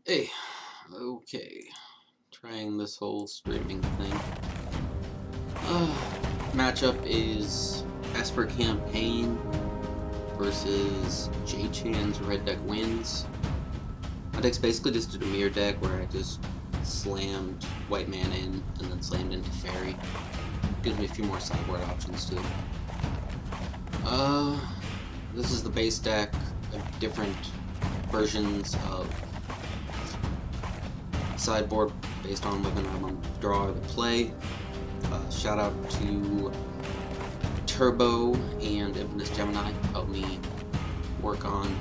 Hey, okay. Trying this whole streaming thing. Matchup is Esper Campaign versus Jchan's Red Deck Wins. My deck's basically just a Demir deck where I just slammed white mana in and then slammed into Fairy. Gives me a few more sideboard options too. This is the base deck of different versions of sideboard based on whether or not I'm on the draw or the play. Shout out to Turbo and Infamous Gemini, helped me work on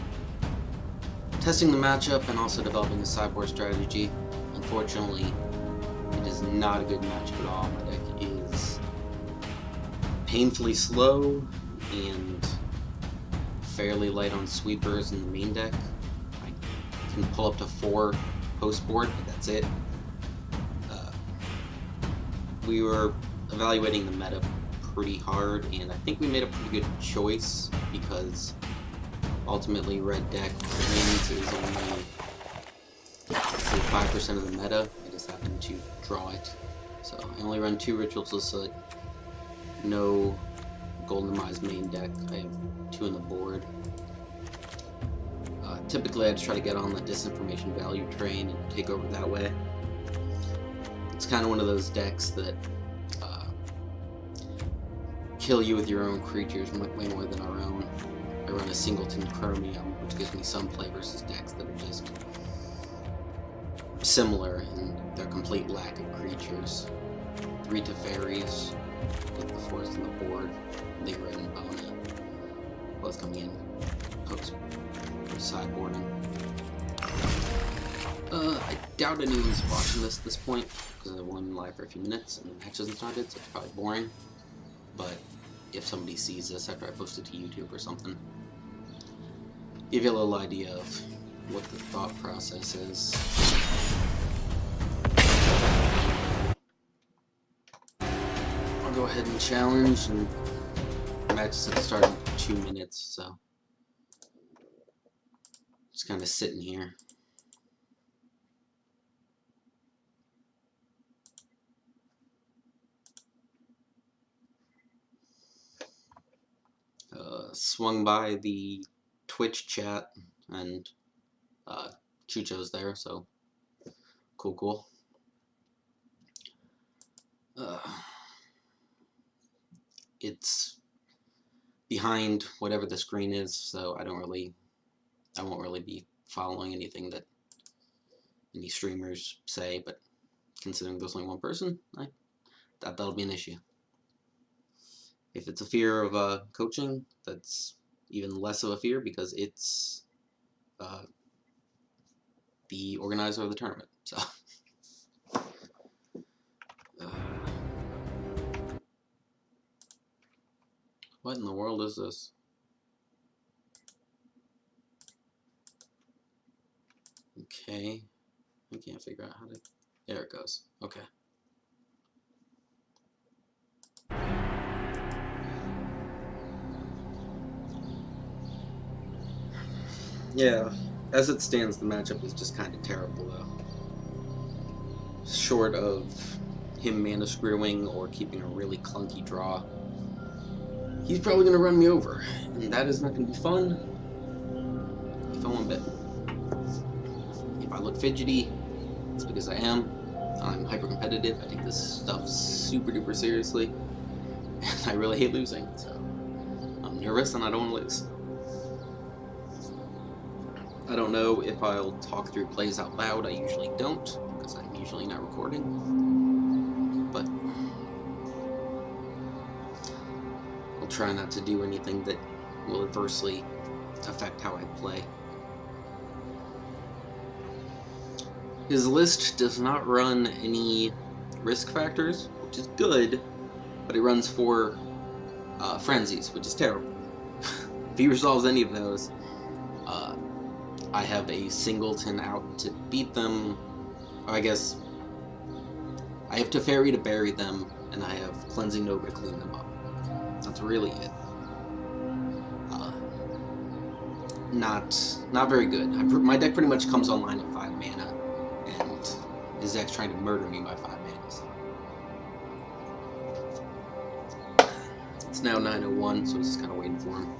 testing the matchup and also developing a sideboard strategy. Unfortunately, it is not a good matchup at all. My deck is painfully slow and fairly light on sweepers in the main deck. I can pull up to 4 post board, but that's it. We were evaluating the meta pretty hard, and I think we made a pretty good choice because ultimately red deck wins is only 5% of the meta. I just happen to draw it. So I only run 2 Rituals of Soot, no Golden Demise main deck. I have 2 on the board. Typically I just try to get on the disinformation value train and take over that way. It's kind of one of those decks that kill you with your own creatures way more than our own. I run a Singleton Chromium, which gives me some play versus decks that are just similar in their complete lack of creatures. 3 Teferi's with the Forest on the board, Linger and Bona, both coming in post sideboarding. I doubt anyone's watching this at this point because I won live for a few minutes and the match hasn't started, so it's probably boring. But if somebody sees this after I post it to YouTube or something, give you a little idea of what the thought process is. I'll go ahead and challenge, and the match is set to start in 2 minutes, so just kind of sitting here. Swung by the Twitch chat, and Chucho's there, so cool. It's behind whatever the screen is, so I won't really be following anything that any streamers say, but considering there's only one person, I doubt that'll be an issue. If it's a fear of coaching, that's even less of a fear because it's the organizer of the tournament. So, what in the world is this? Okay, I can't figure out how to. There it goes. Okay. Yeah, as it stands, the matchup is just kind of terrible, though. Short of him mana screwing or keeping a really clunky draw, he's probably going to run me over, and that is not going to be fun. If one bit. If I look fidgety, it's because I am. I'm hyper competitive. I take this stuff super duper seriously, and I really hate losing, so I'm nervous and I don't want to lose. I don't know if I'll talk through plays out loud. I usually don't, because I'm usually not recording. But I'll try not to do anything that will adversely affect how I play. His list does not run any risk factors, which is good, but it runs 4 frenzies, which is terrible. If he resolves any of those, I have a Singleton out to beat them. I guess I have Teferi to bury them, and I have Cleansing Nova to clean them up. That's really it. not very good. My deck pretty much comes online at 5 mana, and his deck's trying to murder me by 5 mana. So. It's now 9:01, so it's just kind of waiting for him.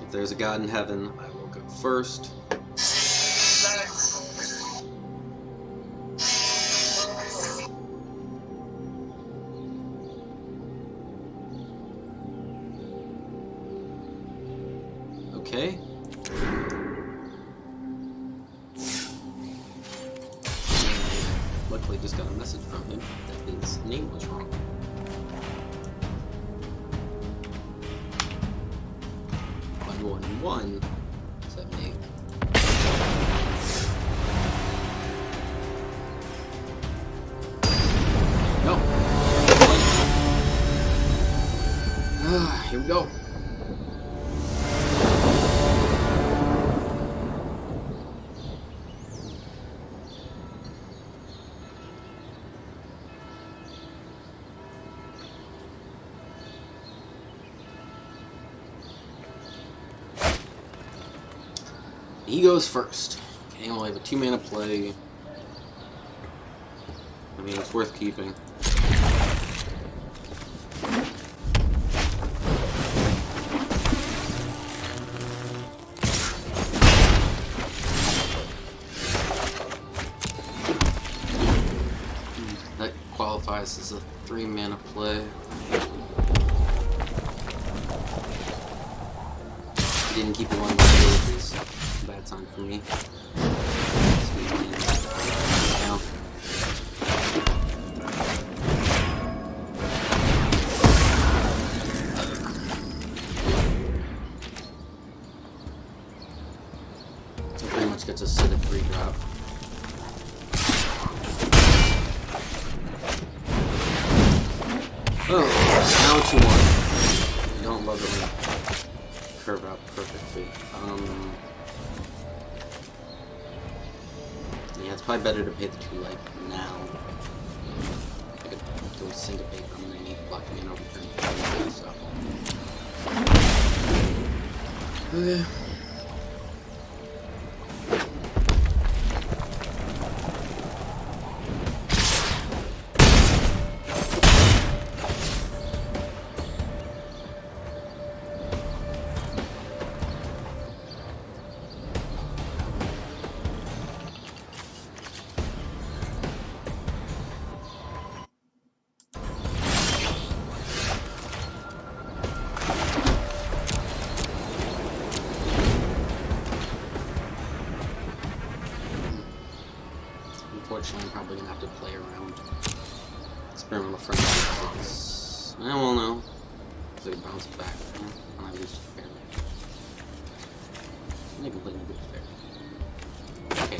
If there's a god in heaven, I will go first. Okay. Luckily, just got a message from him that his name was wrong. One, 7, 8. No. Here we go. He goes first. Okay, we'll have a 2 mana play. I mean, it's worth keeping. That qualifies as a 3 mana play. Didn't keep it 1 mana. Bad sign for me. Now. So pretty much gets a sit at 3-drop. Oh, now what you want. You don't love it when you curve out perfectly. Yeah, it's probably better to pay the 2 life now. I could go syndicate on any block mana over turn 3, so. Okay. Unfortunately, I'm probably gonna have to play around. Experimental friendly. I won't know. So I can bounce it back. I lose to fair. I can play a good fair. Okay.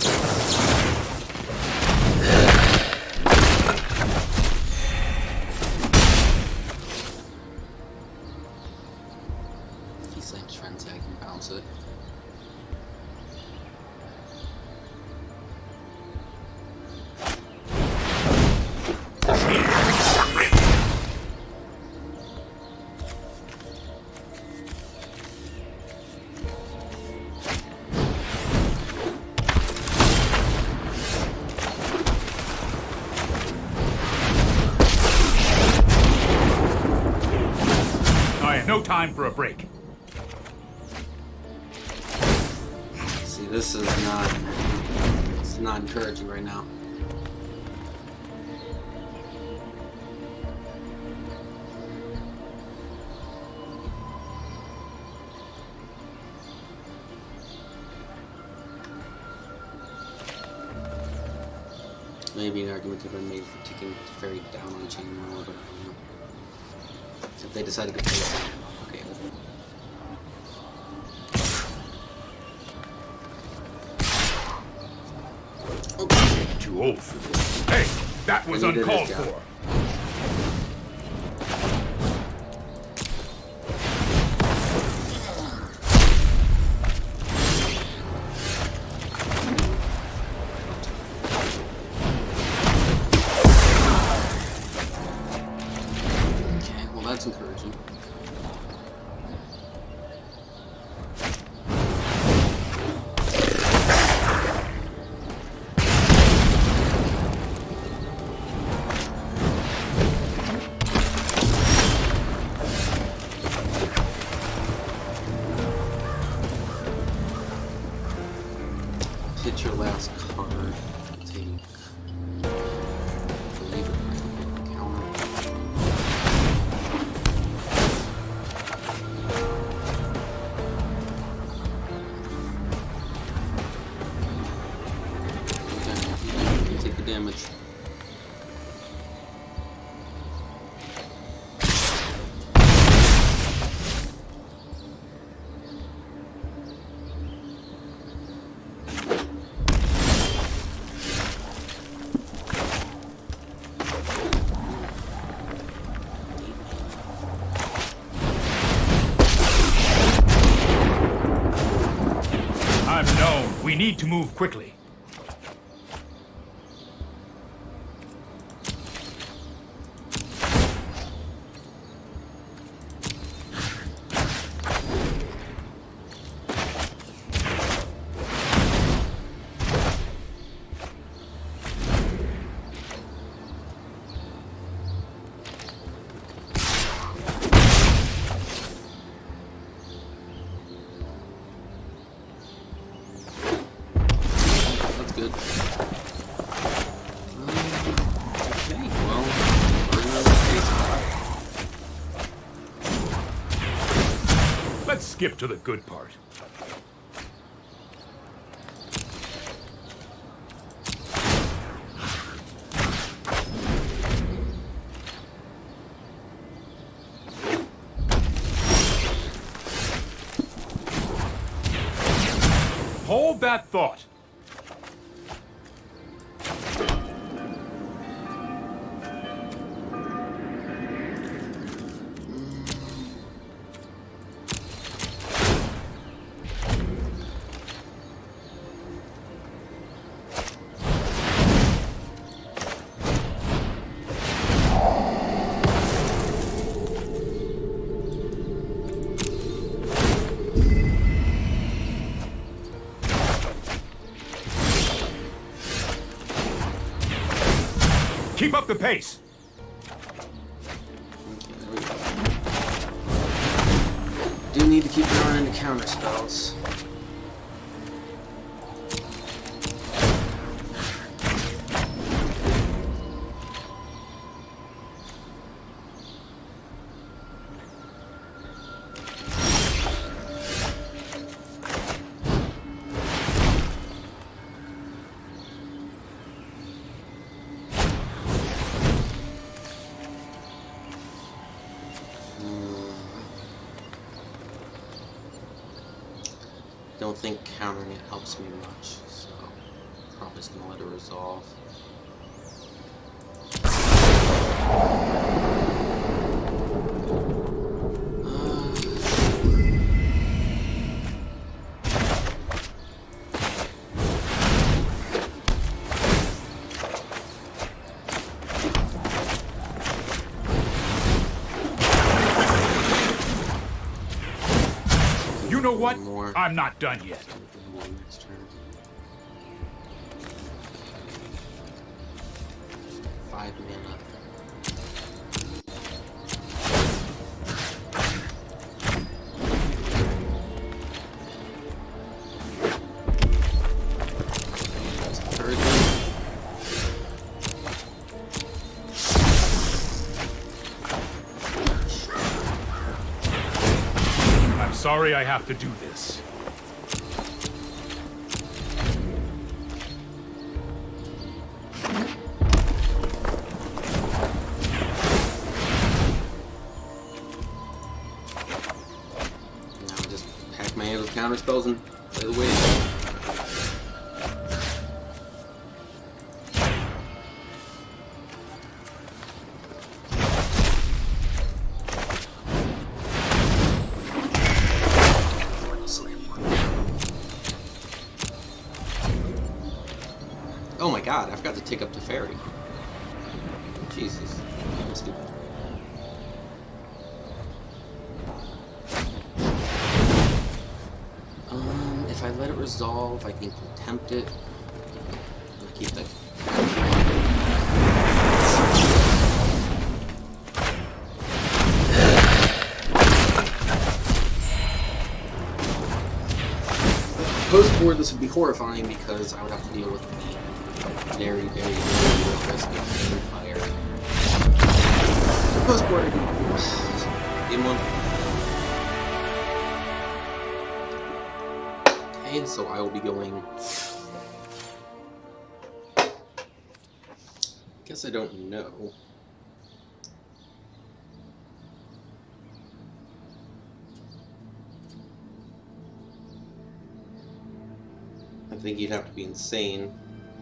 If he slams frenzy, I can bounce it. No time for a break. See, this is not encouraging right now. Maybe an argument could have been made for taking the fairy down on the chain roll, but I don't know. If they decide to go face down, okay. Okay. Too old for this. Hey, that was uncalled for. That's encouraging. hit your last card, take. I believe it might be a counter. Okay, you take the damage. We need to move quickly. Good. Okay, well, let's skip to the good part. Hold that thought. Keep up the pace. Do need to keep going into counter spells. Don't think countering it helps me much, so probably just gonna let it resolve. You know what? More. I'm not done yet. Next turn. 5 mana. I'm sorry I have to do this. Counter spells and play the way. Oh my god, I forgot to take up the fairy. Jesus. I'm stupid. If I let it resolve, I can contempt it. I'll keep that. post-board, this would be horrifying because I would have to deal with the very, very, very low risk of being fire. Post-board, game 1. Okay, so I will be going... Guess I don't know. I think you'd have to be insane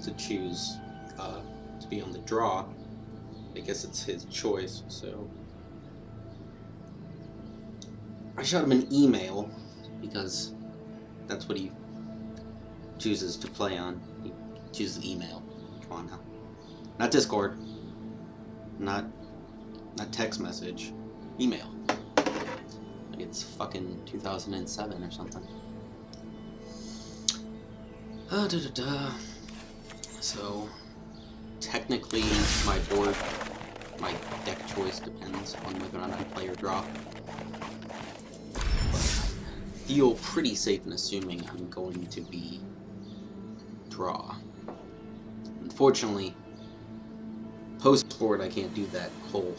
to choose to be on the draw. I guess it's his choice, so... I shot him an email, because that's what he chooses to play on. He chooses email. Come on now. Not Discord. Not text message. Email. Like it's fucking 2007 or something. So, technically, my deck choice depends on whether or not I play or draw. But I feel pretty safe in assuming I'm going to be draw. Unfortunately, post-board I can't do that whole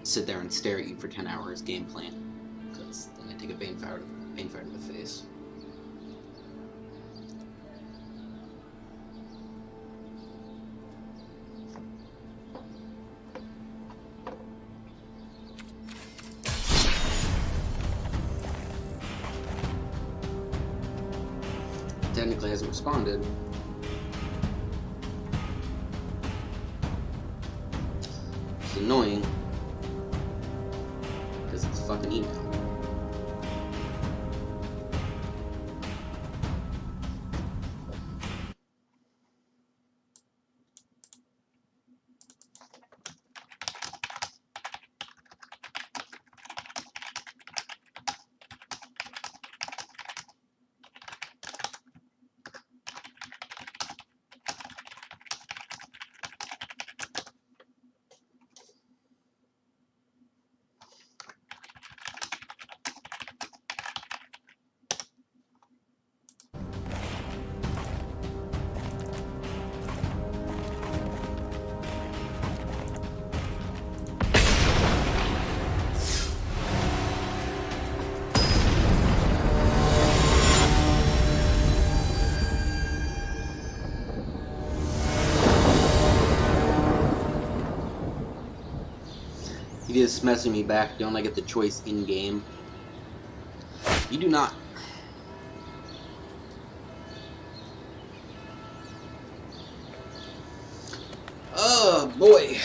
sit there and stare at you for 10 hours game plan, because then I take a Banefire to the face. Technically hasn't responded. It's annoying because it's fucking email. He just messing me back. Don't I get the choice in game? You do not. Oh boy.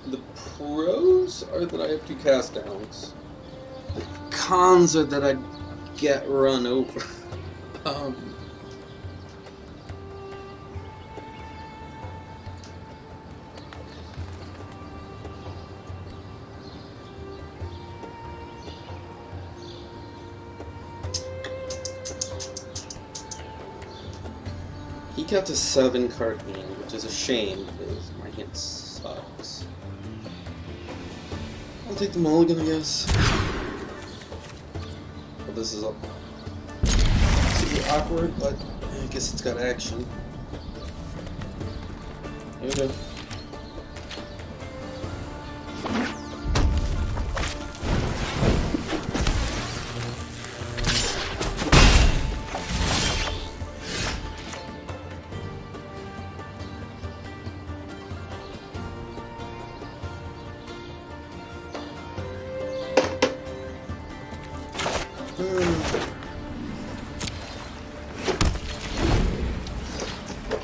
The pros are that I have 2 cast downs. The cons are that I get run over. He kept a 7-card hand, which is a shame because my hand sucks. I'll take the mulligan, I guess. Well, this is super awkward, but I guess it's got action. Here we go.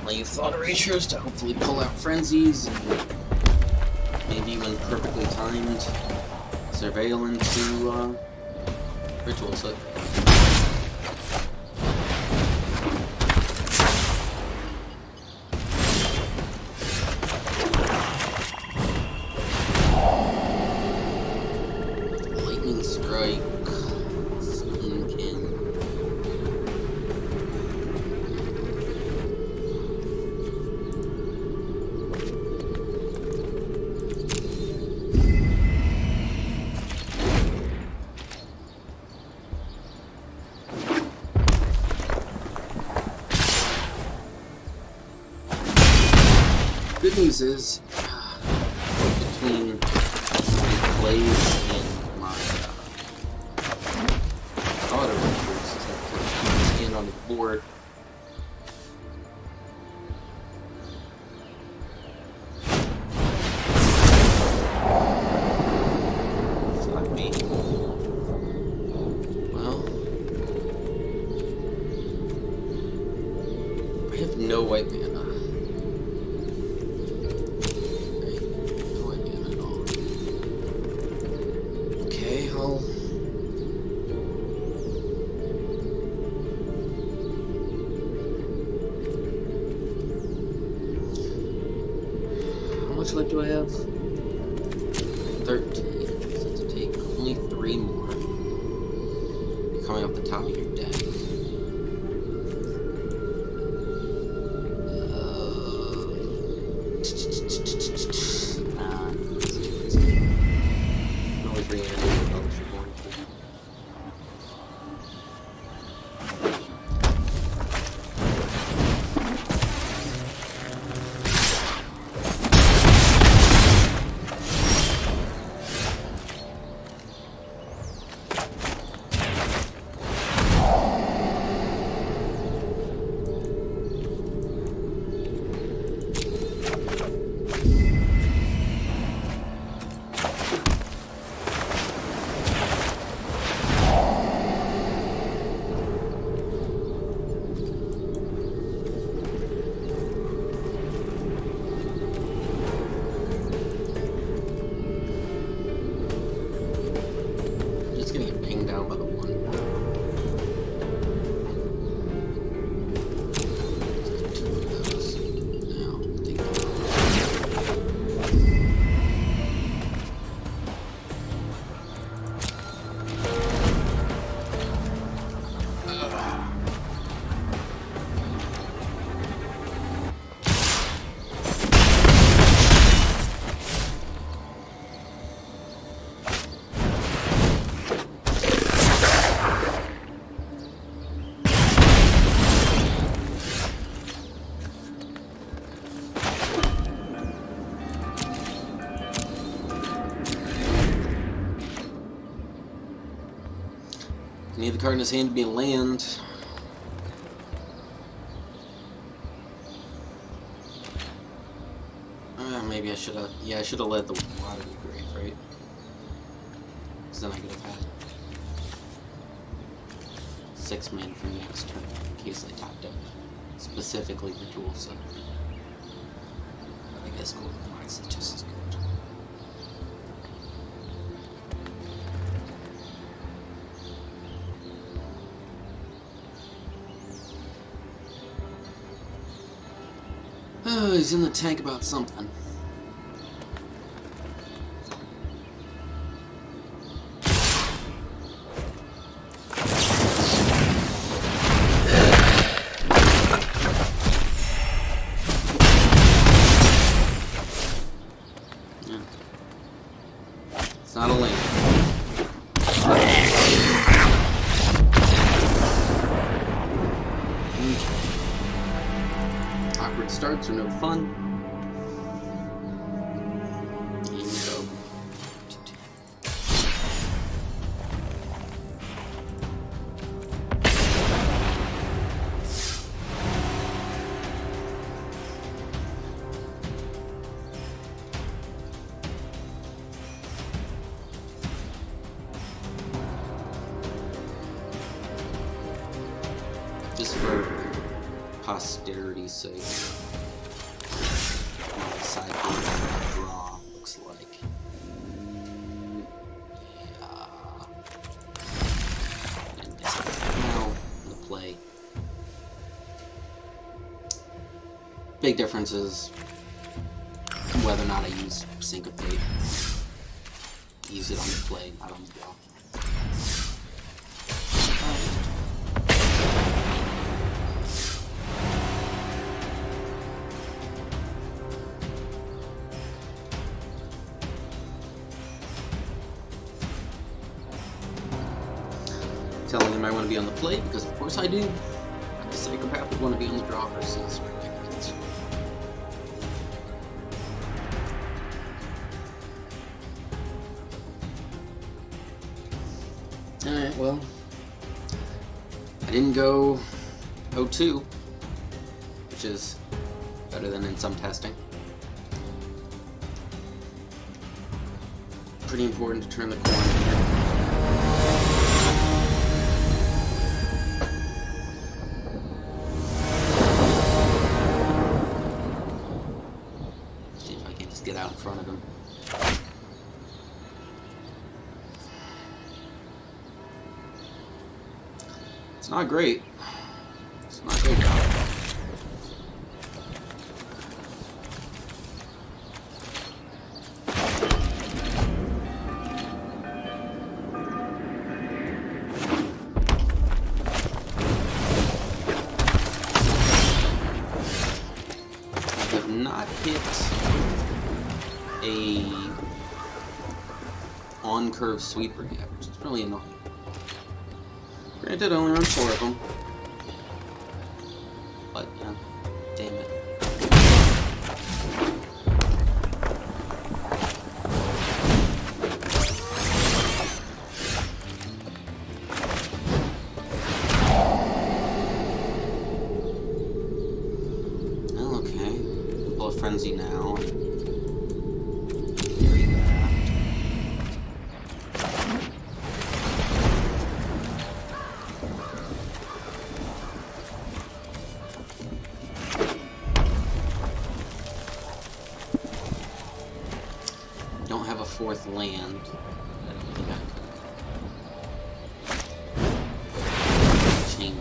Leave thought erasures to hopefully pull out frenzies and maybe when perfectly timed surveil into ritual slip. Lightning strike. good news is, between my plays and my auto records, is that I stand on the board. It's not me. Well, I have no white mana. How much life do I have? 13. So to take only 3 more. You're coming off the top of your deck. Nah. You can only bring in any of those you're going to. Need the card in his hand to be a land. Maybe I should have. Yeah, I should have led the water to the grave, right? Because then I could have had 6 mana for next turn in case I topped up specifically the dual set. I guess Golden Mice is just as good. Oh, he's in the tank about something. Yeah. It's not a lane. Awkward starts are no fun. Here we go. Just for posterity's sake. My sideboard draw looks like. Yeah. And now the play. Big difference is whether or not I use Syncopate. Use it on the play, not on the draw. Telling him I want to be on the play because of course I do. The psychopath would want to be on the draw versus ridiculous. Alright, well, I didn't go 0-2, which is better than in some testing. Pretty important to turn the corner here. See if I can just get out in front of him. It's not great. It's not great. I have not hit a on-curve sweeper yet, which is really annoying. Granted, I only run 4 of them. But, yeah, damn it. Oh, okay. Blood Frenzy now. Carry that. Don't have a 4th land. I don't think I could. Chain.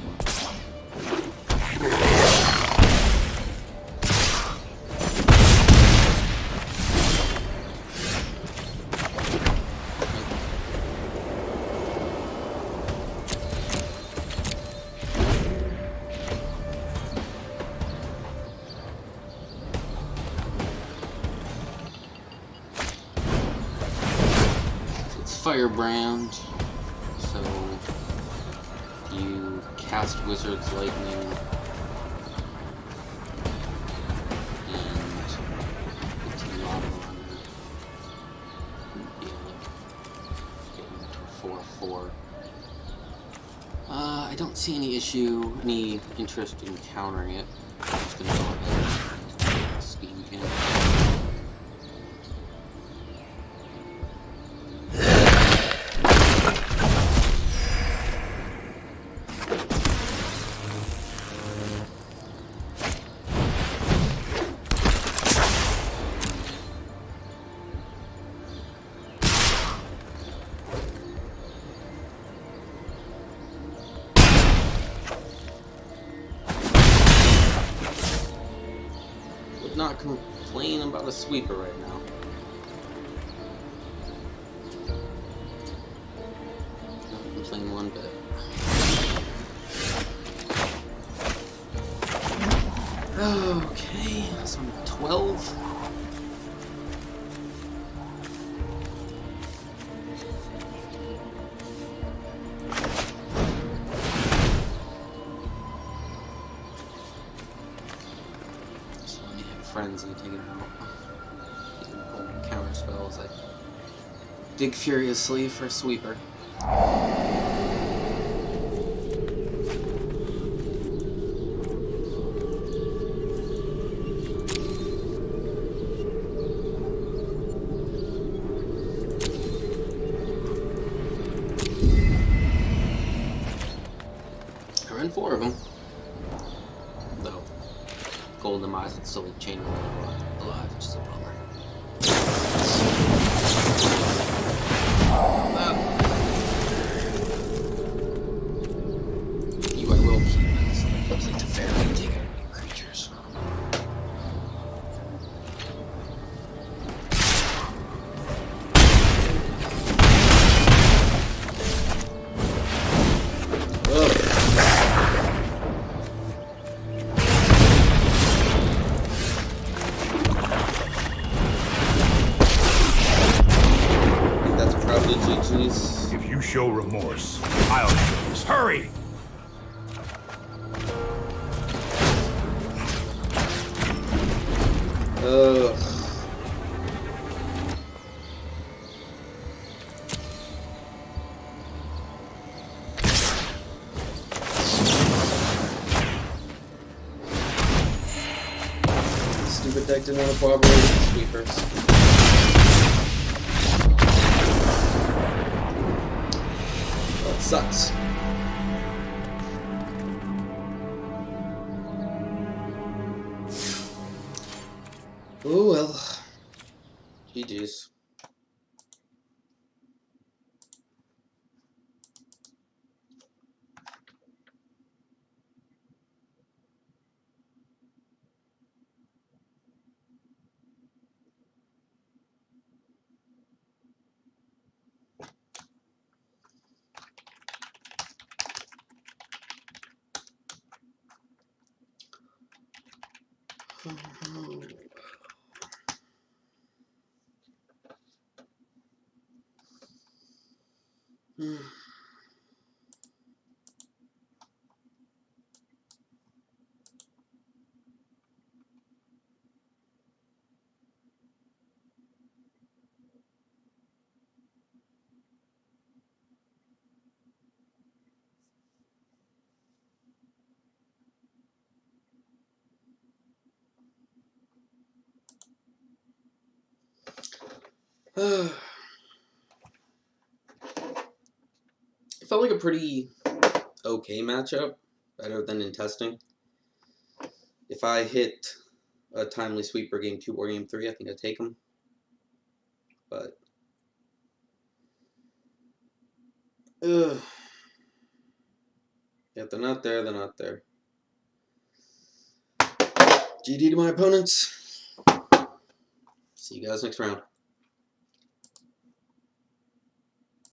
Firebrand, so you cast Wizard's Lightning and it's a lot of runner. Be able to get into a 4/4. I don't see any interest in countering it. I'm just gonna go ahead and Steam Camp. Not complain about a sweeper right now. Not complain one bit. Okay, so I'm at 12. Frenzy, taking out counter spells. I dig furiously for a sweeper. I ran 4 of them. Though. Golden Demise and still chain alive, which is a bummer. You I will keep as like to fairly dig out your creatures. If you show remorse, I'll show this. Hurry! deck didn't want to cooperate with the sweepers. That sucks. Oh well. GG's. It felt like a pretty okay matchup, better than in testing. If I hit a timely sweeper game 2 or game 3, I think I'd take them. But if they're not there, they're not there. GD to my opponents. See you guys next round.